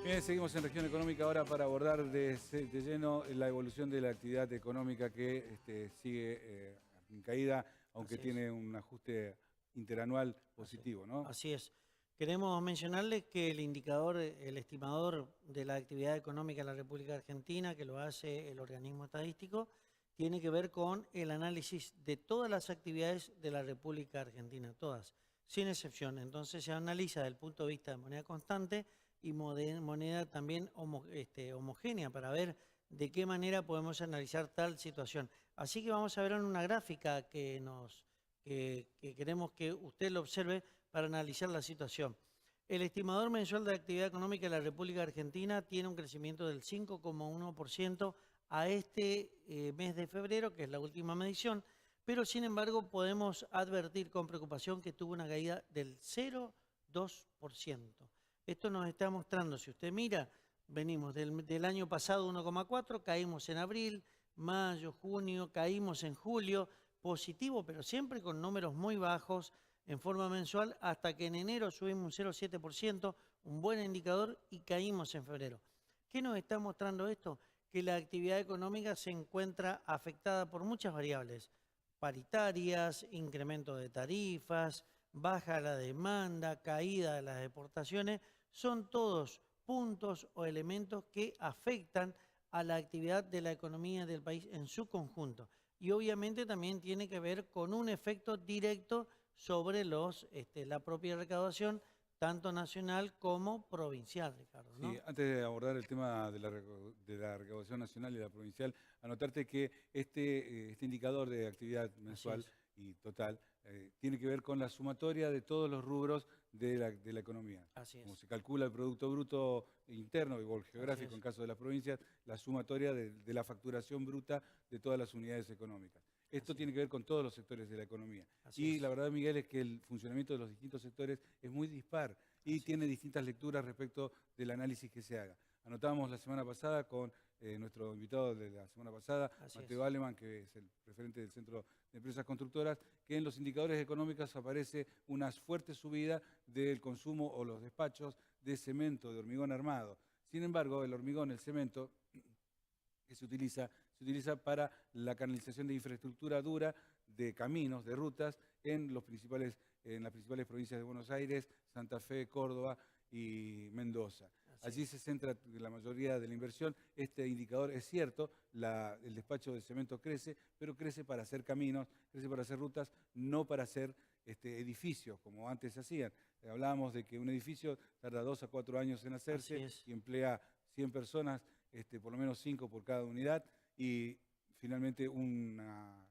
Bien, seguimos en Región Económica ahora para abordar de lleno la evolución de la actividad económica que sigue en caída, aunque Así es, tiene un ajuste interanual así, positivo, ¿no? así es. Queremos mencionarles que el indicador, el estimador de la actividad económica en la República Argentina, que lo hace el organismo estadístico, tiene que ver con el análisis de todas las actividades de la República Argentina, todas, sin excepción. Entonces se analiza desde el punto de vista de moneda constante y moneda también homogénea para ver de qué manera podemos analizar tal situación. Así que vamos a ver en una gráfica que queremos que usted lo observe para analizar la situación. El estimador mensual de actividad económica de la República Argentina tiene un crecimiento del 5,1% a este mes de febrero, que es la última medición, pero sin embargo podemos advertir con preocupación que tuvo una caída del 0,2%. Esto nos está mostrando, si usted mira, venimos del año pasado 1,4, caímos en abril, mayo, junio, caímos en julio, positivo, pero siempre con números muy bajos en forma mensual, hasta que en enero subimos un 0,7%, un buen indicador, y caímos en febrero. ¿Qué nos está mostrando esto? Que la actividad económica se encuentra afectada por muchas variables, paritarias, incremento de tarifas, baja la demanda, caída de las exportaciones, son todos puntos o elementos que afectan a la actividad de la economía del país en su conjunto. Y obviamente también tiene que ver con un efecto directo sobre la propia recaudación, tanto nacional como provincial, Ricardo, Sí, ¿no? antes de abordar el tema de la recaudación nacional y la provincial, anotarte que este indicador de actividad Así mensual es, y total tiene que ver con la sumatoria de todos los rubros de la economía. así Como es, se calcula el Producto Bruto interno y así geográfico en es, caso de las provincias, la sumatoria de la facturación bruta de todas las unidades económicas. Esto así es, tiene que ver con todos los sectores de la economía. así Y la es, verdad, Miguel, es que el funcionamiento de los distintos sectores es muy dispar y así tiene es, distintas lecturas respecto del análisis que se haga. Anotábamos la semana pasada con nuestro invitado de la semana pasada, así Mateo es, Aleman, que es el referente del Centro de Empresas Constructoras, que en los indicadores económicos aparece una fuerte subida del consumo o los despachos de cemento, de hormigón armado. Sin embargo, el hormigón, el cemento, que se utiliza para la canalización de infraestructura dura, de caminos, de rutas, en las principales provincias de Buenos Aires, Santa Fe, Córdoba y Mendoza. así Allí es, se centra la mayoría de la inversión. Este indicador es cierto, el despacho de cemento crece, pero crece para hacer caminos, crece para hacer rutas, no para hacer edificios, como antes se hacían. Hablábamos de que un edificio tarda 2 a 4 años en así hacerse es, y emplea 100 personas, por lo menos 5 por cada unidad, y finalmente una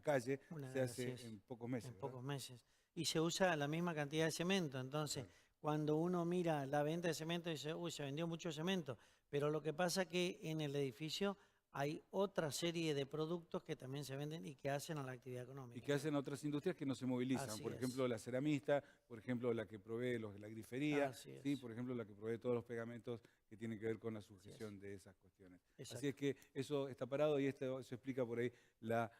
calle se así hace es, en pocos en meses, ¿verdad? pocos meses. Y se usa la misma cantidad de cemento. Entonces, Claro. cuando uno mira la venta de cemento, dice, uy, se vendió mucho cemento. Pero lo que pasa es que en el edificio hay otra serie de productos que también se venden y que hacen a la actividad Y económica, que ¿no? hacen otras industrias que no se movilizan. Así Por ejemplo, es, la ceramista, por ejemplo, la que provee la grifería, así ¿sí? es, Por ejemplo, la que provee todos los pegamentos que tienen que ver con la así es, sujeción de esas cuestiones. Así es exacto. que eso está parado y eso explica por ahí la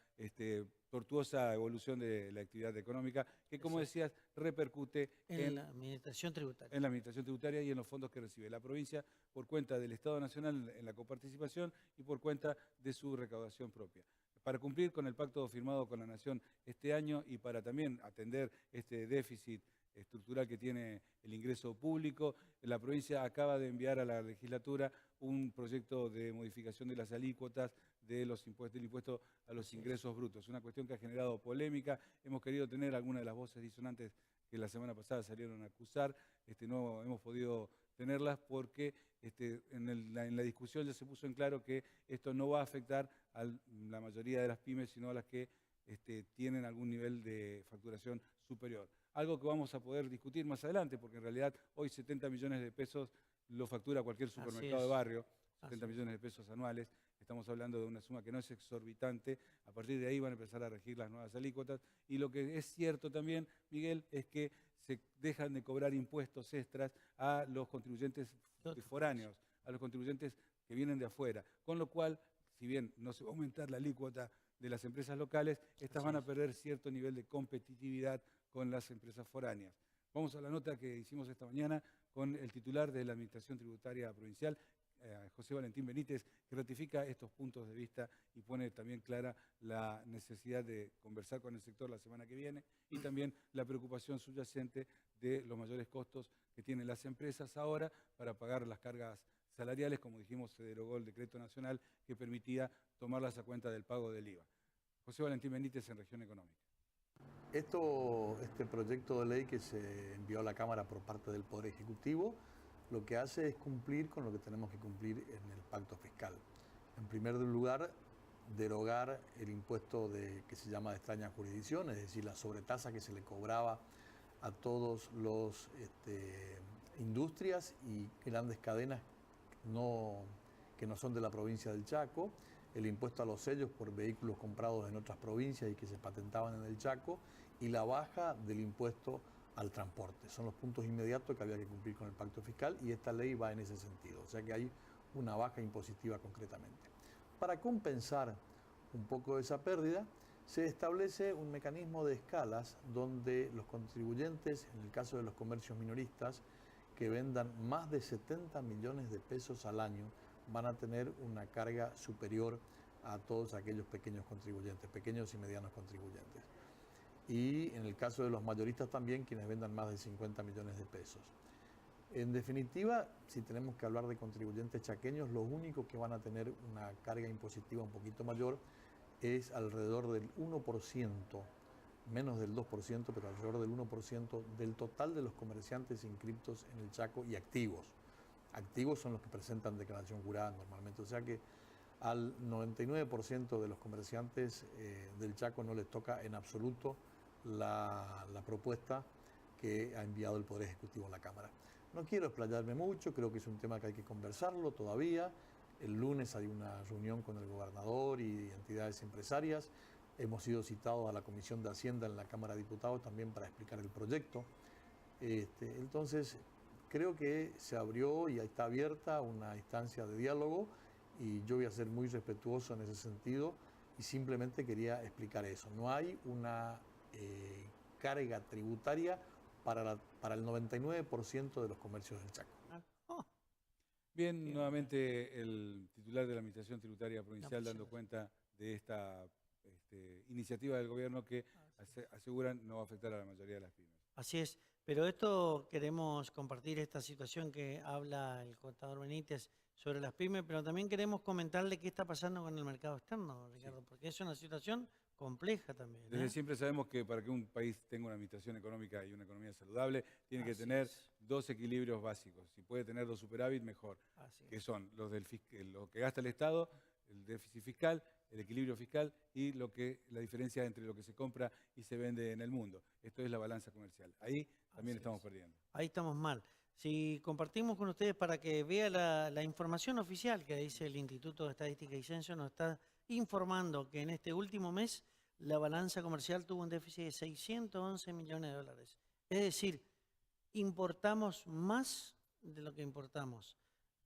tortuosa evolución de la actividad económica, que, como Exacto. decías, repercute En la administración tributaria. en la administración tributaria y en los fondos que recibe la provincia por cuenta del Estado Nacional en la coparticipación y por cuenta de su recaudación propia. Para cumplir con el pacto firmado con la Nación este año y para también atender este déficit estructural que tiene el ingreso público, la provincia acaba de enviar a la legislatura un proyecto de modificación de las alícuotas del impuesto a los Así es, ingresos brutos. Una cuestión que ha generado polémica. Hemos querido tener algunas de las voces disonantes que la semana pasada salieron a acusar, no hemos podido tenerlas porque en la discusión ya se puso en claro que esto no va a afectar a la mayoría de las pymes, sino a las que tienen algún nivel de facturación superior. Algo que vamos a poder discutir más adelante, porque en realidad hoy 70 millones de pesos lo factura cualquier así supermercado de es, barrio, 70 así es, millones de pesos anuales. Estamos hablando de una suma que no es exorbitante. A partir de ahí van a empezar a regir las nuevas alícuotas. Y lo que es cierto también, Miguel, es que se dejan de cobrar impuestos extras a los contribuyentes de otros países. foráneos, a los contribuyentes que vienen de afuera. Con lo cual, si bien no se va a aumentar la alícuota de las empresas locales, estas Así van a es, perder cierto nivel de competitividad con las empresas foráneas. Vamos a la nota que hicimos esta mañana con el titular de la Administración Tributaria Provincial, José Valentín Benítez, que ratifica estos puntos de vista y pone también clara la necesidad de conversar con el sector la semana que viene y también la preocupación subyacente de los mayores costos que tienen las empresas ahora para pagar las cargas salariales. Como dijimos, se derogó el decreto nacional que permitía tomarlas a cuenta del pago del IVA. José Valentín Benítez en Región Económica. Este proyecto de ley que se envió a la Cámara por parte del Poder Ejecutivo, lo que hace es cumplir con lo que tenemos que cumplir en el pacto fiscal. En primer lugar, derogar el impuesto que se llama de extraña jurisdicción, es decir, la sobretasa que se le cobraba a todos los industrias y grandes cadenas que no son de la provincia del Chaco, el impuesto a los sellos por vehículos comprados en otras provincias y que se patentaban en el Chaco, y la baja del impuesto al transporte. Son los puntos inmediatos que había que cumplir con el pacto fiscal y esta ley va en ese sentido, o sea que hay una baja impositiva concretamente. Para compensar un poco de esa pérdida, se establece un mecanismo de escalas donde los contribuyentes, en el caso de los comercios minoristas, que vendan más de 70 millones de pesos al año, van a tener una carga superior a todos aquellos pequeños contribuyentes, pequeños y medianos contribuyentes. Y en el caso de los mayoristas también, quienes vendan más de 50 millones de pesos. En definitiva, si tenemos que hablar de contribuyentes chaqueños, los únicos que van a tener una carga impositiva un poquito mayor es alrededor del 1%, menos del 2%, pero alrededor del 1% del total de los comerciantes inscriptos en el Chaco y activos. Activos son los que presentan declaración jurada normalmente, o sea que al 99% de los comerciantes del Chaco no les toca en absoluto la propuesta que ha enviado el Poder Ejecutivo a la Cámara. No quiero explayarme mucho, creo que es un tema que hay que conversarlo todavía. El lunes hay una reunión con el gobernador y entidades empresarias. Hemos sido citados a la Comisión de Hacienda en la Cámara de Diputados también para explicar el proyecto. Entonces, creo que se abrió y está abierta una instancia de diálogo y yo voy a ser muy respetuoso en ese sentido y simplemente quería explicar eso. No hay una carga tributaria para el 99% de los comercios del Chaco. Bien, nuevamente el titular de la Administración Tributaria Provincial dando cuenta de esta iniciativa del gobierno que aseguran no va a afectar a la mayoría de las pymes. Así es, pero esto queremos compartir esta situación que habla el contador Benítez sobre las pymes, pero también queremos comentarle qué está pasando con el mercado externo, Ricardo, sí, porque es una situación compleja también. Desde siempre sabemos que para que un país tenga una administración económica y una economía saludable, tiene que tener dos equilibrios básicos. Si puede tener dos superávit, mejor, que son los lo que gasta el Estado, el déficit fiscal, el equilibrio fiscal y la diferencia entre lo que se compra y se vende en el mundo. Esto es la balanza comercial. Ahí también estamos perdiendo. Ahí estamos mal. Si compartimos con ustedes para que vea la información oficial que dice el Instituto de Estadística y Censo, nos está informando que en este último mes la balanza comercial tuvo un déficit de 611 millones de dólares. Es decir, importamos más de lo que importamos.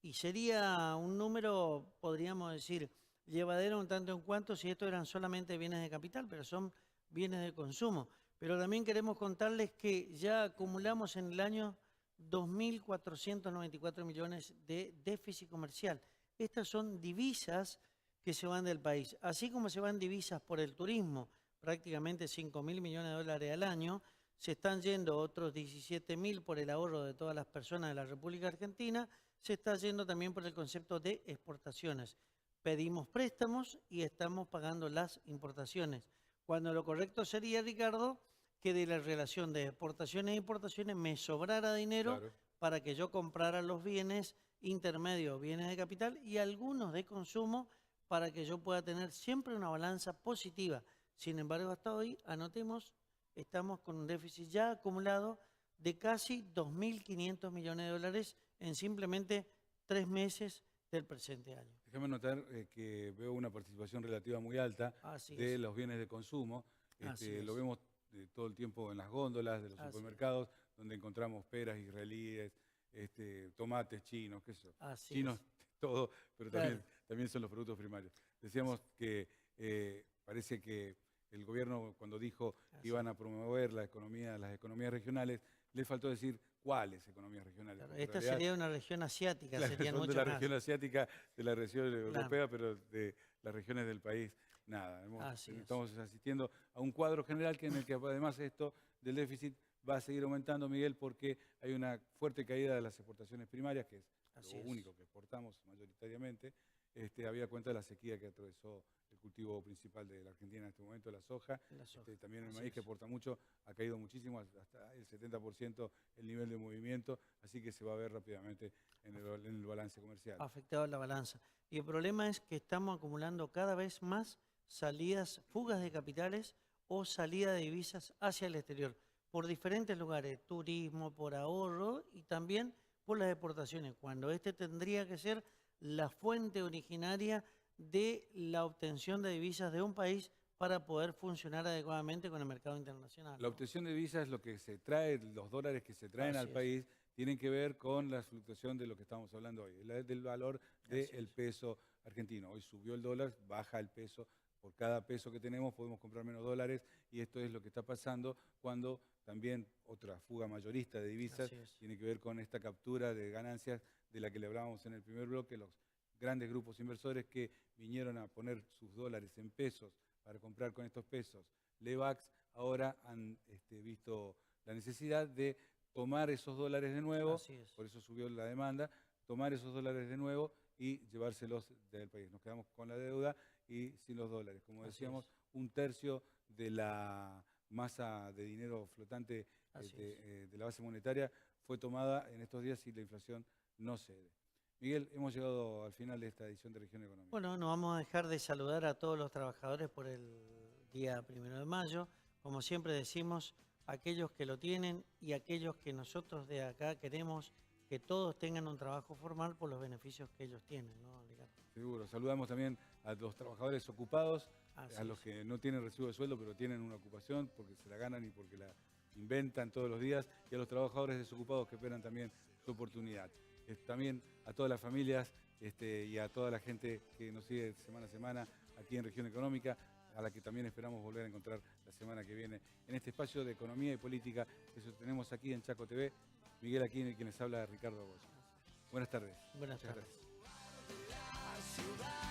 Y sería un número, podríamos decir, llevadero un tanto en cuanto si estos eran solamente bienes de capital, pero son bienes de consumo. Pero también queremos contarles que ya acumulamos en el año 2.494 millones de déficit comercial. Estas son divisas que se van del país. Así como se van divisas por el turismo, prácticamente 5.000 millones de dólares al año, se están yendo otros 17.000 por el ahorro de todas las personas de la República Argentina, se está yendo también por el concepto de exportaciones. Pedimos préstamos y estamos pagando las importaciones. Cuando lo correcto sería, Ricardo, que de la relación de exportaciones e importaciones me sobrara dinero para que yo comprara los bienes intermedios, bienes de capital y algunos de consumo para que yo pueda tener siempre una balanza positiva. Sin embargo, hasta hoy, anotemos, estamos con un déficit ya acumulado de casi 2.500 millones de dólares en simplemente 3 meses del presente año. Déjame notar que veo una participación relativa muy alta de los bienes de consumo. Lo vemos todo el tiempo en las góndolas de los supermercados, donde encontramos peras israelíes, tomates chinos, qué sé yo. Chinos, todo, pero también son los productos primarios. Decíamos que parece que el gobierno cuando dijo Así que iban a promover las economías regionales, le faltó decir cuáles economías regionales. Claro, porque en esta realidad, sería una región asiática, claro, serían son de muchas la más. región asiática, de la región Claro. europea, pero de las regiones del país, nada. Así es. Estamos asistiendo a un cuadro general en el que además esto del déficit va a seguir aumentando, Miguel, porque hay una fuerte caída de las exportaciones primarias, que es Así lo es. único que exportamos mayoritariamente, habida cuenta de la sequía que atravesó el cultivo principal de la Argentina en este momento, la soja. La soja, También el así maíz, que es. exporta mucho, ha caído muchísimo, hasta el 70% el nivel de movimiento, así que se va a ver rápidamente en el balance comercial. Afectado la balanza. Y el problema es que estamos acumulando cada vez más salidas, fugas de capitales o salida de divisas hacia el exterior, por diferentes lugares, turismo, por ahorro y también por las exportaciones, cuando tendría que ser la fuente originaria de la obtención de divisas de un país para poder funcionar adecuadamente con el mercado internacional. La ¿no? obtención de divisas es lo que se trae, los dólares que se traen Así al es. país, tienen que ver con la fluctuación de lo que estamos hablando hoy, del valor del peso argentino. Hoy subió el dólar, baja el peso. Por cada peso que tenemos podemos comprar menos dólares, y esto es lo que está pasando cuando también otra fuga mayorista de divisas tiene que ver con esta captura de ganancias de la que le hablábamos en el primer bloque, los grandes grupos inversores que vinieron a poner sus dólares en pesos para comprar con estos pesos Levax, ahora han visto la necesidad de tomar esos dólares de nuevo, por eso subió la demanda, tomar esos dólares de nuevo y llevárselos del país. Nos quedamos con la deuda y sin los dólares. Como decíamos, un tercio de la masa de dinero flotante de la base monetaria fue tomada en estos días y la inflación no cede. Miguel, hemos llegado al final de esta edición de Región Económica. Bueno, no vamos a dejar de saludar a todos los trabajadores por el día 1 de mayo. Como siempre decimos, aquellos que lo tienen y aquellos que nosotros de acá queremos que todos tengan un trabajo formal por los beneficios que ellos tienen, ¿no, Ricardo? Seguro. Saludamos también a los trabajadores ocupados, a los que no tienen recibo de sueldo, pero tienen una ocupación porque se la ganan y porque la inventan todos los días, y a los trabajadores desocupados que esperan también su oportunidad. También a todas las familias y a toda la gente que nos sigue semana a semana aquí en Región Económica, a la que también esperamos volver a encontrar la semana que viene en este espacio de economía y política que sostenemos aquí en Chaco TV. Miguel Aquino y quien les habla, Ricardo Bosch. Buenas tardes. Buenas tardes. Gracias.